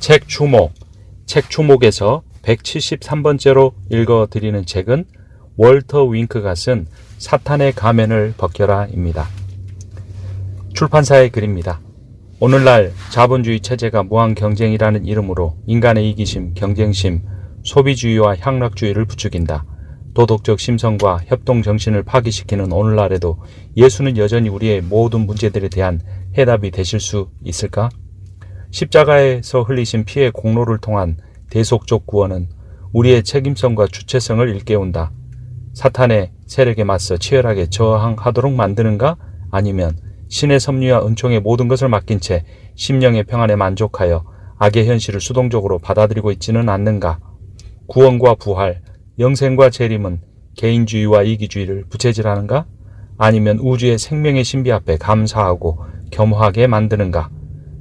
책 추목에서 173번째로 읽어드리는 책은 월터 윙크가 쓴 사탄의 가면을 벗겨라입니다. 출판사의 글입니다. 오늘날 자본주의 체제가 무한 경쟁이라는 이름으로 인간의 이기심, 경쟁심, 소비주의와 향락주의를 부추긴다. 도덕적 심성과 협동정신을 파기시키는 오늘날에도 예수는 여전히 우리의 모든 문제들에 대한 해답이 되실 수 있을까? 십자가에서 흘리신 피의 공로를 통한 대속적 구원은 우리의 책임성과 주체성을 일깨운다. 사탄의 세력에 맞서 치열하게 저항하도록 만드는가? 아니면 신의 섭리와 은총의 모든 것을 맡긴 채 심령의 평안에 만족하여 악의 현실을 수동적으로 받아들이고 있지는 않는가? 구원과 부활, 영생과 재림은 개인주의와 이기주의를 부채질하는가? 아니면 우주의 생명의 신비 앞에 감사하고 겸허하게 만드는가?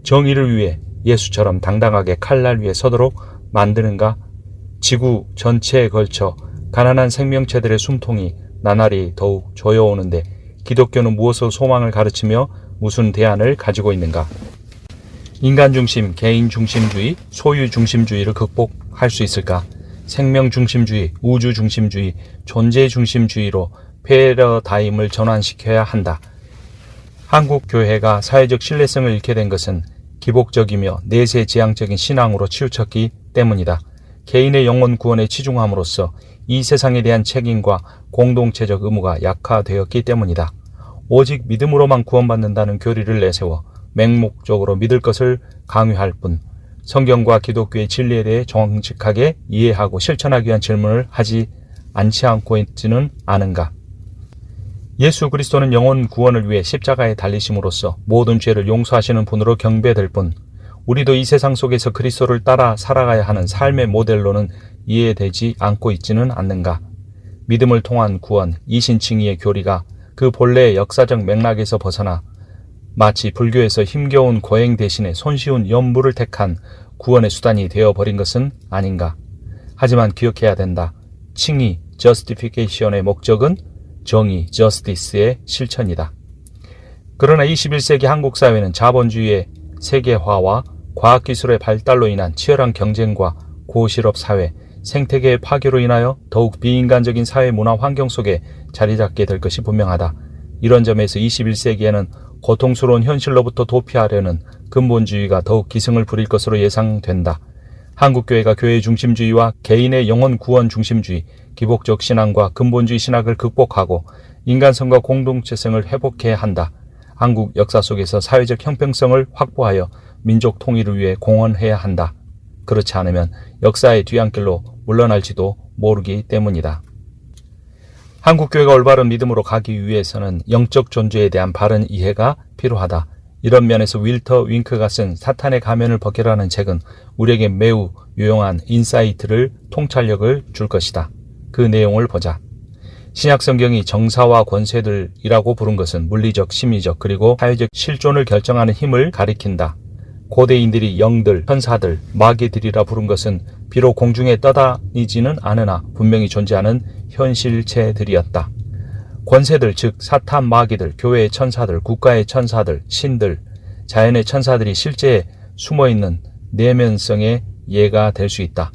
정의를 위해 예수처럼 당당하게 칼날 위에 서도록 만드는가? 지구 전체에 걸쳐 가난한 생명체들의 숨통이 나날이 더욱 조여오는데 기독교는 무엇을 소망을 가르치며 무슨 대안을 가지고 있는가? 인간 중심, 개인 중심주의, 소유 중심주의를 극복할 수 있을까? 생명 중심주의, 우주 중심주의, 존재 중심주의로 패러다임을 전환시켜야 한다. 한국 교회가 사회적 신뢰성을 잃게 된 것은 기복적이며 내세지향적인 신앙으로 치우쳤기 때문이다. 개인의 영혼 구원에 치중함으로써 이 세상에 대한 책임과 공동체적 의무가 약화되었기 때문이다. 오직 믿음으로만 구원받는다는 교리를 내세워 맹목적으로 믿을 것을 강요할 뿐 성경과 기독교의 진리에 대해 정직하게 이해하고 실천하기 위한 질문을 하지 않고 있지는 않은가? 예수 그리스도는 영혼 구원을 위해 십자가에 달리심으로써 모든 죄를 용서하시는 분으로 경배될 뿐 우리도 이 세상 속에서 그리스도를 따라 살아가야 하는 삶의 모델로는 이해되지 않고 있지는 않는가? 믿음을 통한 구원, 이신칭의의 교리가 그 본래의 역사적 맥락에서 벗어나 마치 불교에서 힘겨운 고행 대신에 손쉬운 염불을 택한 구원의 수단이 되어버린 것은 아닌가? 하지만 기억해야 된다. 칭의, justification의 목적은 정의, justice의 실천이다. 그러나 21세기 한국 사회는 자본주의의 세계화와 과학기술의 발달로 인한 치열한 경쟁과 고실업 사회, 생태계의 파괴로 인하여 더욱 비인간적인 사회 문화 환경 속에 자리 잡게 될 것이 분명하다. 이런 점에서 21세기에는 고통스러운 현실로부터 도피하려는 근본주의가 더욱 기승을 부릴 것으로 예상된다. 한국교회가 교회 중심주의와 개인의 영혼 구원 중심주의, 기복적 신앙과 근본주의 신학을 극복하고 인간성과 공동체성을 회복해야 한다. 한국 역사 속에서 사회적 형평성을 확보하여 민족 통일을 위해 공헌해야 한다. 그렇지 않으면 역사의 뒤안길로 물러날지도 모르기 때문이다. 한국교회가 올바른 믿음으로 가기 위해서는 영적 존재에 대한 바른 이해가 필요하다. 이런 면에서 윌터 윙크가 쓴 사탄의 가면을 벗겨라는 책은 우리에게 매우 유용한 인사이트를 통찰력을 줄 것이다. 그 내용을 보자. 신약 성경이 정사와 권세들이라고 부른 것은 물리적, 심리적 그리고 사회적 실존을 결정하는 힘을 가리킨다. 고대인들이 영들, 천사들, 마귀들이라 부른 것은 비록 공중에 떠다니지는 않으나 분명히 존재하는 현실체들이었다. 권세들, 즉 사탄 마귀들, 교회의 천사들, 국가의 천사들, 신들, 자연의 천사들이 실제 숨어있는 내면성의 예가 될 수 있다.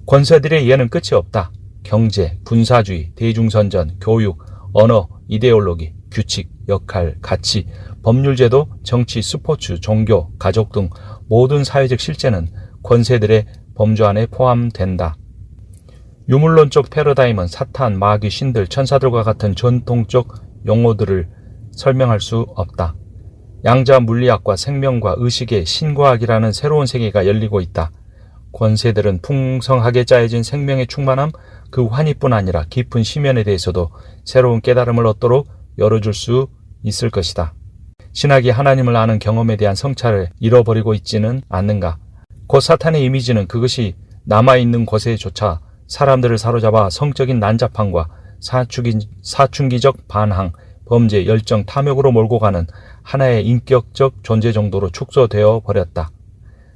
권세들의 예는 끝이 없다. 경제, 군사주의, 대중선전, 교육, 언어, 이데올로기, 규칙, 역할, 가치, 법률제도, 정치, 스포츠, 종교, 가족 등 모든 사회적 실제는 권세들의 범주 안에 포함된다. 유물론적 패러다임은 사탄, 마귀, 신들, 천사들과 같은 전통적 용어들을 설명할 수 없다. 양자 물리학과 생명과 의식의 신과학이라는 새로운 세계가 열리고 있다. 권세들은 풍성하게 짜여진 생명의 충만함, 그 환희뿐 아니라 깊은 심연에 대해서도 새로운 깨달음을 얻도록 열어줄 수 있을 것이다. 신학이 하나님을 아는 경험에 대한 성찰을 잃어버리고 있지는 않는가? 곧 사탄의 이미지는 그것이 남아있는 곳에조차 사람들을 사로잡아 성적인 난잡함과 사춘기적 반항, 범죄, 열정, 탐욕으로 몰고 가는 하나의 인격적 존재 정도로 축소되어 버렸다.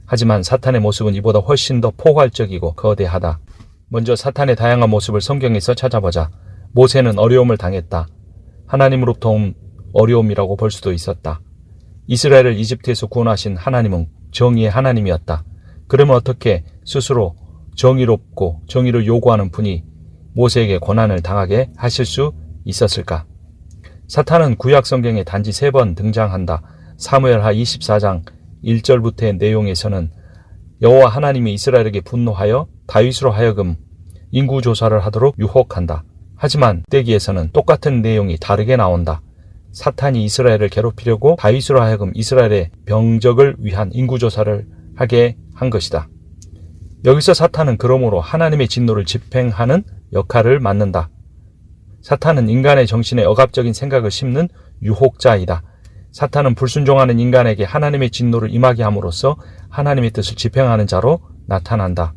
하지만 사탄의 모습은 이보다 훨씬 더 포괄적이고 거대하다. 먼저 사탄의 다양한 모습을 성경에서 찾아보자. 모세는 어려움을 당했다. 하나님으로부터 온 어려움이라고 볼 수도 있었다. 이스라엘을 이집트에서 구원하신 하나님은 정의의 하나님이었다. 그러면 어떻게 스스로 정의롭고 정의를 요구하는 분이 모세에게 고난을 당하게 하실 수 있었을까? 사탄은 구약 성경에 단지 3번 등장한다. 사무엘하 24장 1절부터의 내용에서는 여호와 하나님이 이스라엘에게 분노하여 다윗으로 하여금 인구조사를 하도록 유혹한다. 하지만 때기에서는 똑같은 내용이 다르게 나온다. 사탄이 이스라엘을 괴롭히려고 다윗으로 하여금 이스라엘의 병적을 위한 인구조사를 하게 한 것이다. 여기서 사탄은 그러므로 하나님의 진노를 집행하는 역할을 맡는다. 사탄은 인간의 정신에 억압적인 생각을 심는 유혹자이다. 사탄은 불순종하는 인간에게 하나님의 진노를 임하게 함으로써 하나님의 뜻을 집행하는 자로 나타난다.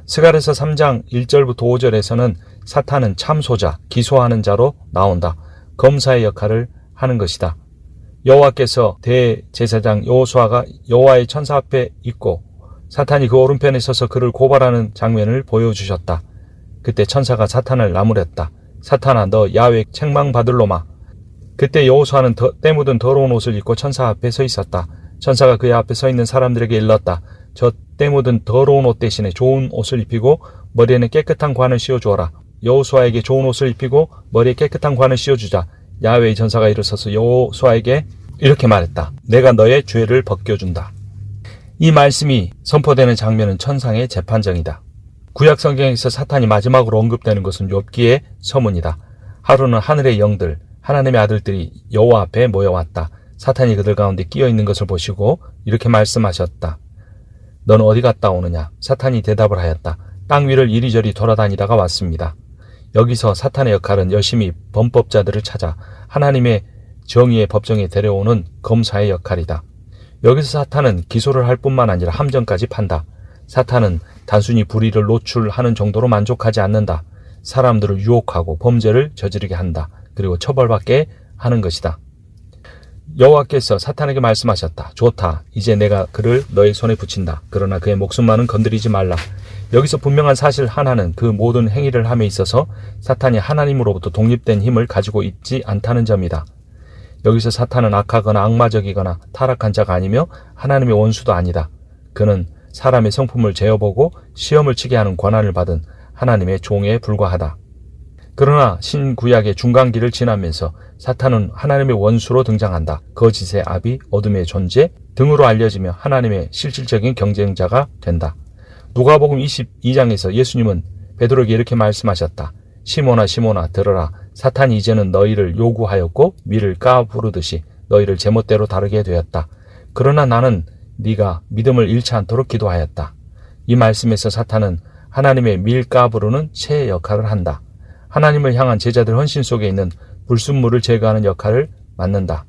스가랴서 3장 1절부터 5절에서는 사탄은 참소자, 기소하는 자로 나온다. 검사의 역할을 하는 것이다. 여호와께서 대제사장 여호수아가 여호와의 천사 앞에 있고 사탄이 그 오른편에 서서 그를 고발하는 장면을 보여주셨다. 그때 천사가 사탄을 나무랬다. 사탄아, 너 야훼 책망받을 놈아. 그때 여호수아는 때 묻은 더러운 옷을 입고 천사 앞에 서 있었다. 천사가 그의 앞에 서 있는 사람들에게 일렀다. 저 때 묻은 더러운 옷 대신에 좋은 옷을 입히고 머리에는 깨끗한 관을 씌워주어라. 여호수아에게 좋은 옷을 입히고 머리에 깨끗한 관을 씌워주자. 야훼의 전사가 일어서서 여호수아에게 이렇게 말했다. 내가 너의 죄를 벗겨준다. 이 말씀이 선포되는 장면은 천상의 재판정이다. 구약 성경에서 사탄이 마지막으로 언급되는 것은 욥기의 서문이다. 하루는 하늘의 영들, 하나님의 아들들이 여호와 앞에 모여왔다. 사탄이 그들 가운데 끼어 있는 것을 보시고 이렇게 말씀하셨다. 너는 어디 갔다 오느냐? 사탄이 대답을 하였다. 땅 위를 이리저리 돌아다니다가 왔습니다. 여기서 사탄의 역할은 열심히 범법자들을 찾아 하나님의 정의의 법정에 데려오는 검사의 역할이다. 여기서 사탄은 기소를 할 뿐만 아니라 함정까지 판다. 사탄은 단순히 불의를 노출하는 정도로 만족하지 않는다. 사람들을 유혹하고 범죄를 저지르게 한다. 그리고 처벌받게 하는 것이다. 여호와께서 사탄에게 말씀하셨다. 좋다. 이제 내가 그를 너의 손에 붙인다. 그러나 그의 목숨만은 건드리지 말라. 여기서 분명한 사실 하나는 그 모든 행위를 함에 있어서 사탄이 하나님으로부터 독립된 힘을 가지고 있지 않다는 점이다. 여기서 사탄은 악하거나 악마적이거나 타락한 자가 아니며 하나님의 원수도 아니다. 그는 사람의 성품을 재어보고 시험을 치게 하는 권한을 받은 하나님의 종에 불과하다. 그러나 신구약의 중간기를 지나면서 사탄은 하나님의 원수로 등장한다. 거짓의 아비, 어둠의 존재 등으로 알려지며 하나님의 실질적인 경쟁자가 된다. 누가복음 22장에서 예수님은 베드로에게 이렇게 말씀하셨다. 시몬아 시몬아 들으라. 사탄이 이제는 너희를 요구하였고 밀을 까부르듯이 너희를 제멋대로 다르게 되었다. 그러나 나는 네가 믿음을 잃지 않도록 기도하였다. 이 말씀에서 사탄은 하나님의 밀 까부르는 채 역할을 한다. 하나님을 향한 제자들 헌신 속에 있는 불순물을 제거하는 역할을 맡는다.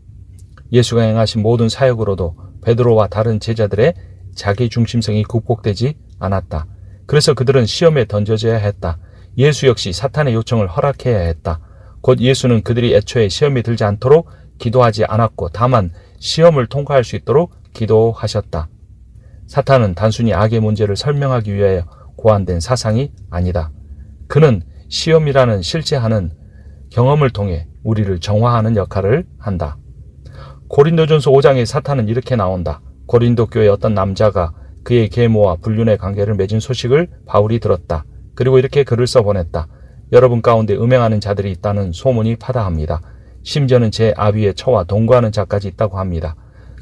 예수가 행하신 모든 사역으로도 베드로와 다른 제자들의 자기 중심성이 극복되지 않았다. 그래서 그들은 시험에 던져져야 했다. 예수 역시 사탄의 요청을 허락해야 했다. 곧 예수는 그들이 애초에 시험에 들지 않도록 기도하지 않았고 다만 시험을 통과할 수 있도록 기도하셨다. 사탄은 단순히 악의 문제를 설명하기 위하여 고안된 사상이 아니다. 그는 시험이라는 실제하는 경험을 통해 우리를 정화하는 역할을 한다. 고린도전서 5장에 사탄은 이렇게 나온다. 고린도 교회 어떤 남자가 그의 계모와 불륜의 관계를 맺은 소식을 바울이 들었다. 그리고 이렇게 글을 써보냈다. 여러분 가운데 음행하는 자들이 있다는 소문이 파다합니다. 심지어는 제 아비의 처와 동거하는 자까지 있다고 합니다.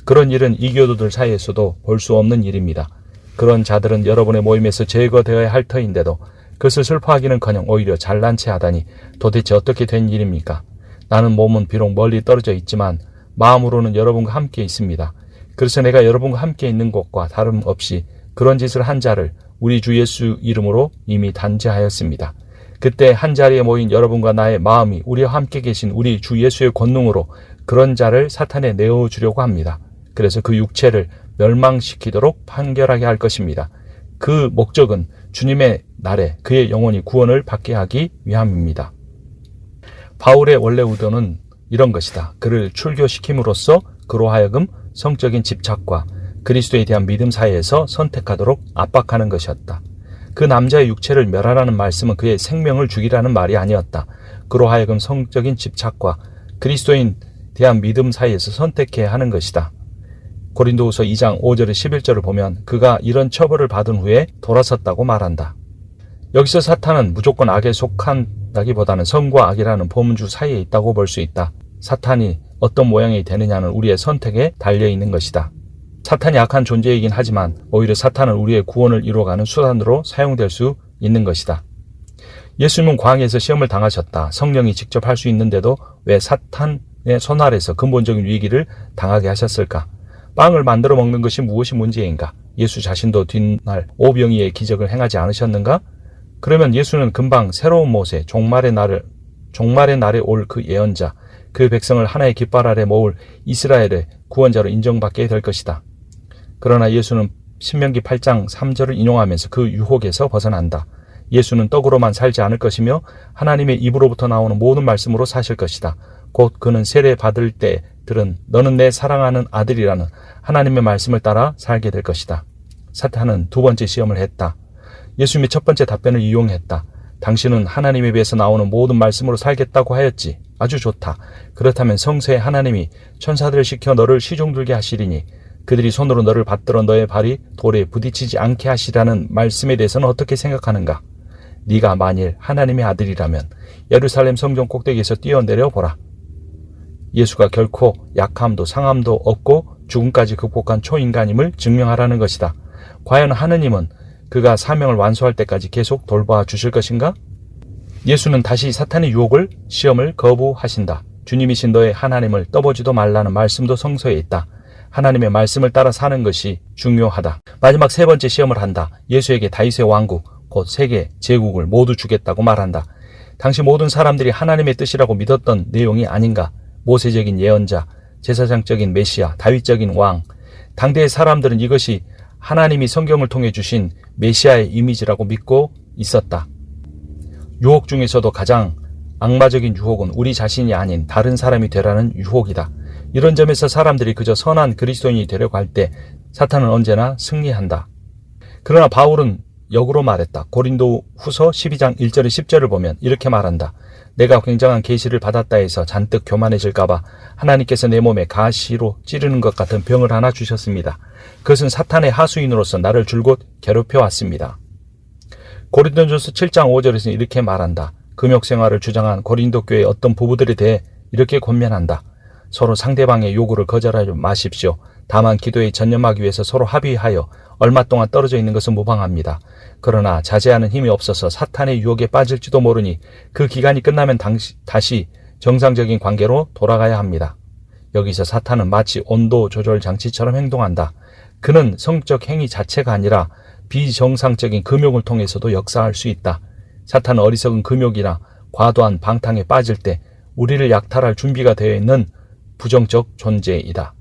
그런 일은 이교도들 사이에서도 볼 수 없는 일입니다. 그런 자들은 여러분의 모임에서 제거되어야 할 터인데도 그것을 슬퍼하기는커녕 오히려 잘난 체 하다니 도대체 어떻게 된 일입니까? 나는 몸은 비록 멀리 떨어져 있지만 마음으로는 여러분과 함께 있습니다. 그래서 내가 여러분과 함께 있는 것과 다름없이 그런 짓을 한 자를 우리 주 예수 이름으로 이미 단죄하였습니다. 그때 한 자리에 모인 여러분과 나의 마음이 우리와 함께 계신 우리 주 예수의 권능으로 그런 자를 사탄에 내어주려고 합니다. 그래서 그 육체를 멸망시키도록 판결하게 할 것입니다. 그 목적은 주님의 날에 그의 영혼이 구원을 받게 하기 위함입니다. 바울의 원래 의도는 이런 것이다. 그를 출교시킴으로써 그로 하여금 성적인 집착과 그리스도에 대한 믿음 사이에서 선택하도록 압박하는 것이었다. 그 남자의 육체를 멸하라는 말씀은 그의 생명을 죽이라는 말이 아니었다. 그로 하여금 성적인 집착과 그리스도에 대한 믿음 사이에서 선택해야 하는 것이다. 고린도후서 2장 5절에 11절을 보면 그가 이런 처벌을 받은 후에 돌아섰다고 말한다. 여기서 사탄은 무조건 악에 속한다기보다는 선과 악이라는 범주 사이에 있다고 볼 수 있다. 사탄이 어떤 모양이 되느냐는 우리의 선택에 달려있는 것이다. 사탄이 악한 존재이긴 하지만 오히려 사탄은 우리의 구원을 이루어가는 수단으로 사용될 수 있는 것이다. 예수님은 광야에서 시험을 당하셨다. 성령이 직접 할 수 있는데도 왜 사탄의 손 아래서 근본적인 위기를 당하게 하셨을까? 빵을 만들어 먹는 것이 무엇이 문제인가? 예수 자신도 뒷날 오병이의 기적을 행하지 않으셨는가? 그러면 예수는 금방 새로운 모세, 종말의 날에 올 그 예언자, 그 백성을 하나의 깃발 아래 모을 이스라엘의 구원자로 인정받게 될 것이다. 그러나 예수는 신명기 8장 3절을 인용하면서 그 유혹에서 벗어난다. 예수는 떡으로만 살지 않을 것이며 하나님의 입으로부터 나오는 모든 말씀으로 사실 것이다. 곧 그는 세례 받을 때들은 너는 내 사랑하는 아들이라는 하나님의 말씀을 따라 살게 될 것이다. 사탄은 두 번째 시험을 했다. 예수님의 첫 번째 답변을 이용했다. 당신은 하나님에 비해서 나오는 모든 말씀으로 살겠다고 하였지. 아주 좋다. 그렇다면 성서의 하나님이 천사들을 시켜 너를 시종들게 하시리니 그들이 손으로 너를 받들어 너의 발이 돌에 부딪히지 않게 하시라는 말씀에 대해서는 어떻게 생각하는가? 네가 만일 하나님의 아들이라면 예루살렘 성전 꼭대기에서 뛰어내려 보라. 예수가 결코 약함도 상함도 없고 죽음까지 극복한 초인간임을 증명하라는 것이다. 과연 하느님은 그가 사명을 완수할 때까지 계속 돌봐 주실 것인가? 예수는 다시 사탄의 유혹을 시험을 거부하신다. 주님이신 너의 하나님을 떠보지도 말라는 말씀도 성서에 있다. 하나님의 말씀을 따라 사는 것이 중요하다. 마지막 세 번째 시험을 한다. 예수에게 다윗의 왕국, 곧 세계 제국을 모두 주겠다고 말한다. 당시 모든 사람들이 하나님의 뜻이라고 믿었던 내용이 아닌가? 모세적인 예언자, 제사장적인 메시아, 다윗적인 왕. 당대의 사람들은 이것이 하나님이 성경을 통해 주신 메시아의 이미지라고 믿고 있었다. 유혹 중에서도 가장 악마적인 유혹은 우리 자신이 아닌 다른 사람이 되라는 유혹이다. 이런 점에서 사람들이 그저 선한 그리스도인이 되려고 할 때 사탄은 언제나 승리한다. 그러나 바울은 역으로 말했다. 고린도 후서 12장 1절에 10절을 보면 이렇게 말한다. 내가 굉장한 계시를 받았다 해서 잔뜩 교만해질까봐 하나님께서 내 몸에 가시로 찌르는 것 같은 병을 하나 주셨습니다. 그것은 사탄의 하수인으로서 나를 줄곧 괴롭혀왔습니다. 고린도전서 7장 5절에서는 이렇게 말한다. 금욕생활을 주장한 고린도 교회의 어떤 부부들에 대해 이렇게 권면한다. 서로 상대방의 요구를 거절하지 마십시오. 다만 기도에 전념하기 위해서 서로 합의하여 얼마 동안 떨어져 있는 것은 무방합니다. 그러나 자제하는 힘이 없어서 사탄의 유혹에 빠질지도 모르니 그 기간이 끝나면 다시 정상적인 관계로 돌아가야 합니다. 여기서 사탄은 마치 온도 조절 장치처럼 행동한다. 그는 성적 행위 자체가 아니라 비정상적인 금욕을 통해서도 역사할 수 있다. 사탄은 어리석은 금욕이나 과도한 방탕에 빠질 때 우리를 약탈할 준비가 되어 있는 부정적 존재이다.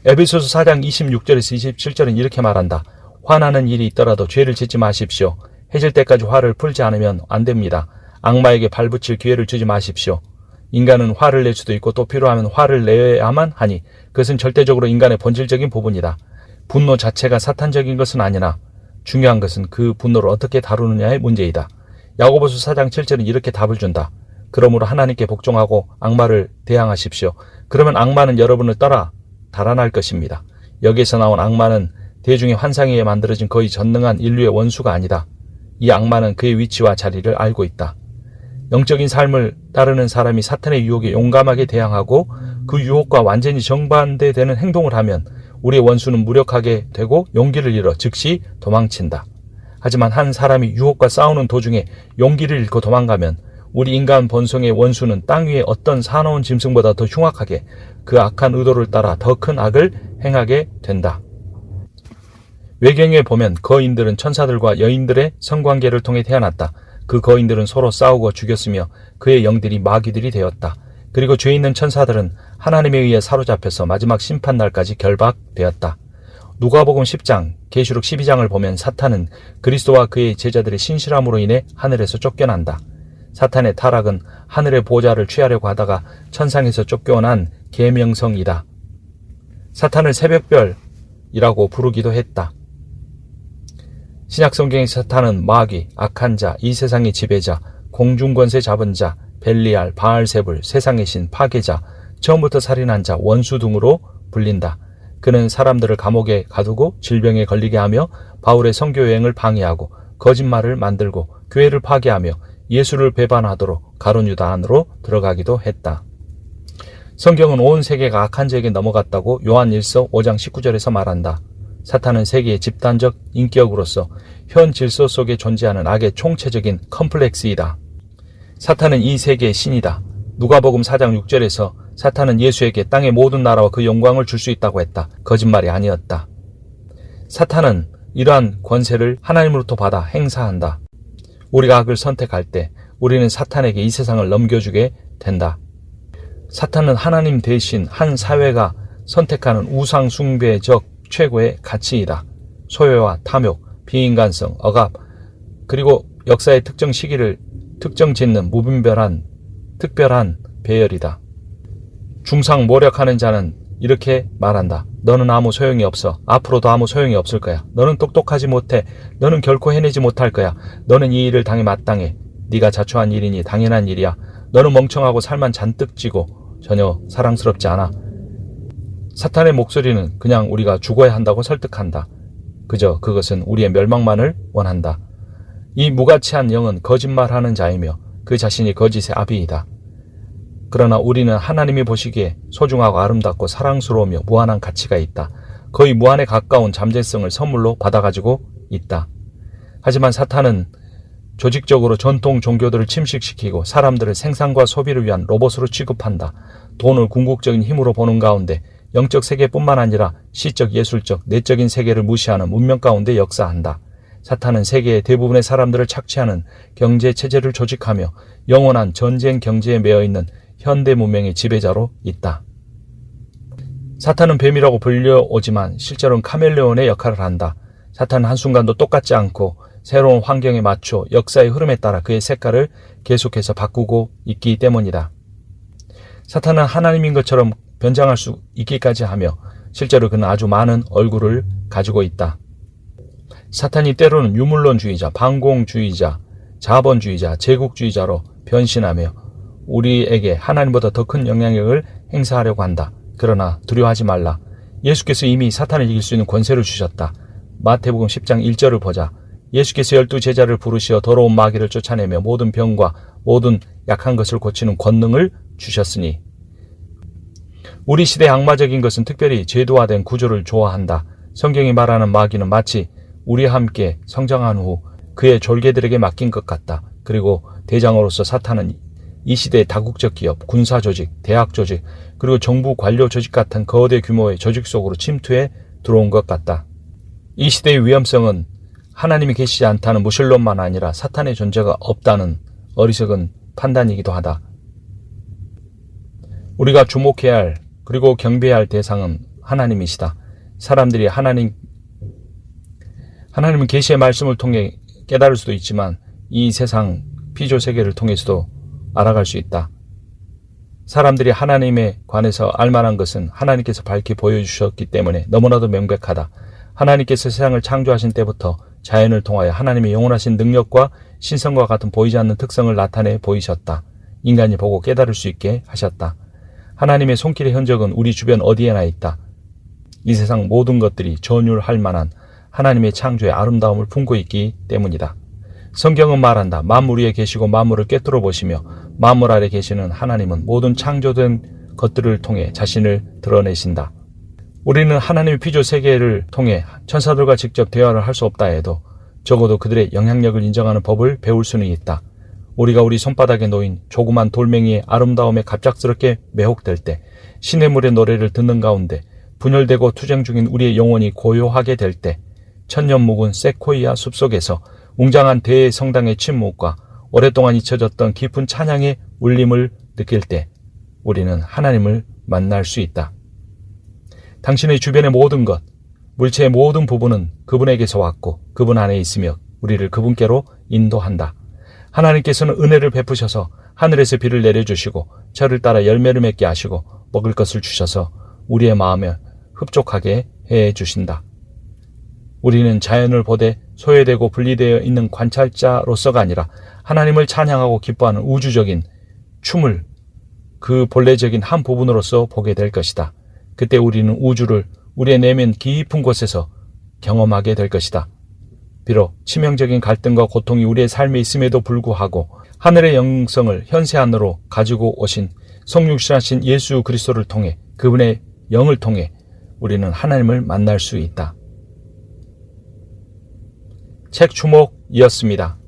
에베소서 4장 26절에서 27절은 이렇게 말한다. 화나는 일이 있더라도 죄를 짓지 마십시오. 해질 때까지 화를 풀지 않으면 안 됩니다. 악마에게 발붙일 기회를 주지 마십시오. 인간은 화를 낼 수도 있고 또 필요하면 화를 내야만 하니 그것은 절대적으로 인간의 본질적인 부분이다. 분노 자체가 사탄적인 것은 아니나 중요한 것은 그 분노를 어떻게 다루느냐의 문제이다. 야고보서 4장 7절은 이렇게 답을 준다. 그러므로 하나님께 복종하고 악마를 대항하십시오. 그러면 악마는 여러분을 따라 달아날 것입니다. 여기에서 나온 악마는 대중의 환상에 의해 만들어진 거의 전능한 인류의 원수가 아니다. 이 악마는 그의 위치와 자리를 알고 있다. 영적인 삶을 따르는 사람이 사탄의 유혹에 용감하게 대항하고 그 유혹과 완전히 정반대되는 행동을 하면 우리의 원수는 무력하게 되고 용기를 잃어 즉시 도망친다. 하지만 한 사람이 유혹과 싸우는 도중에 용기를 잃고 도망가면 우리 인간 본성의 원수는 땅 위의 어떤 사나운 짐승보다 더 흉악하게 그 악한 의도를 따라 더 큰 악을 행하게 된다. 외경에 보면 거인들은 천사들과 여인들의 성관계를 통해 태어났다. 그 거인들은 서로 싸우고 죽였으며 그의 영들이 마귀들이 되었다. 그리고 죄 있는 천사들은 하나님에 의해 사로잡혀서 마지막 심판날까지 결박되었다. 누가복음 10장, 계시록 12장을 보면 사탄은 그리스도와 그의 제자들의 신실함으로 인해 하늘에서 쫓겨난다. 사탄의 타락은 하늘의 보좌를 취하려고 하다가 천상에서 쫓겨난 계명성이다. 사탄을 새벽별이라고 부르기도 했다. 신약성경의 사탄은 마귀, 악한 자, 이 세상의 지배자, 공중권세 잡은 자, 벨리알, 바알세불, 세상의 신, 파괴자, 처음부터 살인한 자, 원수 등으로 불린다. 그는 사람들을 감옥에 가두고 질병에 걸리게 하며 바울의 선교 여행을 방해하고 거짓말을 만들고 교회를 파괴하며 예수를 배반하도록 가룟 유다 안으로 들어가기도 했다. 성경은 온 세계가 악한 자에게 넘어갔다고 요한 1서 5장 19절에서 말한다. 사탄은 세계의 집단적 인격으로서 현 질서 속에 존재하는 악의 총체적인 컴플렉스이다. 사탄은 이 세계의 신이다. 누가복음 4장 6절에서 사탄은 예수에게 땅의 모든 나라와 그 영광을 줄 수 있다고 했다. 거짓말이 아니었다. 사탄은 이러한 권세를 하나님으로부터 받아 행사한다. 우리가 악을 선택할 때 우리는 사탄에게 이 세상을 넘겨주게 된다. 사탄은 하나님 대신 한 사회가 선택하는 우상 숭배적 최고의 가치이다. 소외와 탐욕, 비인간성, 억압, 그리고 역사의 특정 시기를 특정 짓는 무분별한 특별한 배열이다. 중상모략하는 자는 이렇게 말한다. 너는 아무 소용이 없어. 앞으로도 아무 소용이 없을 거야. 너는 똑똑하지 못해. 너는 결코 해내지 못할 거야. 너는 이 일을 당해 마땅해. 네가 자초한 일이니 당연한 일이야. 너는 멍청하고 살만 잔뜩 찌고 전혀 사랑스럽지 않아. 사탄의 목소리는 그냥 우리가 죽어야 한다고 설득한다. 그저 그것은 우리의 멸망만을 원한다. 이 무가치한 영은 거짓말하는 자이며 그 자신이 거짓의 아비이다. 그러나 우리는 하나님이 보시기에 소중하고 아름답고 사랑스러우며 무한한 가치가 있다. 거의 무한에 가까운 잠재성을 선물로 받아가지고 있다. 하지만 사탄은 조직적으로 전통 종교들을 침식시키고 사람들을 생산과 소비를 위한 로봇으로 취급한다. 돈을 궁극적인 힘으로 보는 가운데 영적 세계뿐만 아니라 시적, 예술적, 내적인 세계를 무시하는 문명 가운데 역사한다. 사탄은 세계의 대부분의 사람들을 착취하는 경제 체제를 조직하며 영원한 전쟁 경제에 매여있는 현대 문명의 지배자로 있다. 사탄은 뱀이라고 불려오지만 실제로는 카멜레온의 역할을 한다. 사탄은 한순간도 똑같지 않고 새로운 환경에 맞춰 역사의 흐름에 따라 그의 색깔을 계속해서 바꾸고 있기 때문이다. 사탄은 하나님인 것처럼 변장할 수 있기까지 하며 실제로 그는 아주 많은 얼굴을 가지고 있다. 사탄이 때로는 유물론주의자, 반공주의자, 자본주의자, 제국주의자로 변신하며 우리에게 하나님보다 더 큰 영향력을 행사하려고 한다. 그러나 두려워하지 말라. 예수께서 이미 사탄을 이길 수 있는 권세를 주셨다. 마태복음 10장 1절을 보자. 예수께서 12제자를 부르시어 더러운 마귀를 쫓아내며 모든 병과 모든 약한 것을 고치는 권능을 주셨으니. 우리 시대의 악마적인 것은 특별히 제도화된 구조를 좋아한다. 성경이 말하는 마귀는 마치 우리와 함께 성장한 후 그의 졸개들에게 맡긴 것 같다. 그리고 대장으로서 사탄은 이 시대의 다국적 기업, 군사 조직, 대학 조직, 그리고 정부 관료 조직 같은 거대 규모의 조직 속으로 침투해 들어온 것 같다. 이 시대의 위험성은 하나님이 계시지 않다는 무신론만 아니라 사탄의 존재가 없다는 어리석은 판단이기도 하다. 우리가 주목해야 할 그리고 경배해야 할 대상은 하나님이시다. 사람들이 하나님은 계시의 말씀을 통해 깨달을 수도 있지만 이 세상 피조 세계를 통해서도 알아갈 수 있다. 사람들이 하나님에 관해서 알만한 것은 하나님께서 밝히 보여주셨기 때문에 너무나도 명백하다. 하나님께서 세상을 창조하신 때부터 자연을 통하여 하나님의 영원하신 능력과 신성과 같은 보이지 않는 특성을 나타내 보이셨다. 인간이 보고 깨달을 수 있게 하셨다. 하나님의 손길의 흔적은 우리 주변 어디에나 있다. 이 세상 모든 것들이 전율할 만한 하나님의 창조의 아름다움을 품고 있기 때문이다. 성경은 말한다. 만물 위에 계시고 만물을 꿰뚫어 보시며 만물 아래 계시는 하나님은 모든 창조된 것들을 통해 자신을 드러내신다. 우리는 하나님의 피조 세계를 통해 천사들과 직접 대화를 할 수 없다 해도 적어도 그들의 영향력을 인정하는 법을 배울 수는 있다. 우리가 우리 손바닥에 놓인 조그만 돌멩이의 아름다움에 갑작스럽게 매혹될 때 시냇물의 노래를 듣는 가운데 분열되고 투쟁 중인 우리의 영혼이 고요하게 될 때 천년 묵은 세코이아 숲속에서 웅장한 대성당의 침묵과 오랫동안 잊혀졌던 깊은 찬양의 울림을 느낄 때 우리는 하나님을 만날 수 있다. 당신의 주변의 모든 것, 물체의 모든 부분은 그분에게서 왔고 그분 안에 있으며 우리를 그분께로 인도한다. 하나님께서는 은혜를 베푸셔서 하늘에서 비를 내려주시고 철을 따라 열매를 맺게 하시고 먹을 것을 주셔서 우리의 마음에 흡족하게 해주신다. 우리는 자연을 보되 소외되고 분리되어 있는 관찰자로서가 아니라 하나님을 찬양하고 기뻐하는 우주적인 춤을 그 본래적인 한 부분으로서 보게 될 것이다. 그때 우리는 우주를 우리의 내면 깊은 곳에서 경험하게 될 것이다. 비록 치명적인 갈등과 고통이 우리의 삶에 있음에도 불구하고 하늘의 영성을 현세 안으로 가지고 오신 성육신하신 예수 그리스도를 통해, 그분의 영을 통해 우리는 하나님을 만날 수 있다. 책 주목이었습니다.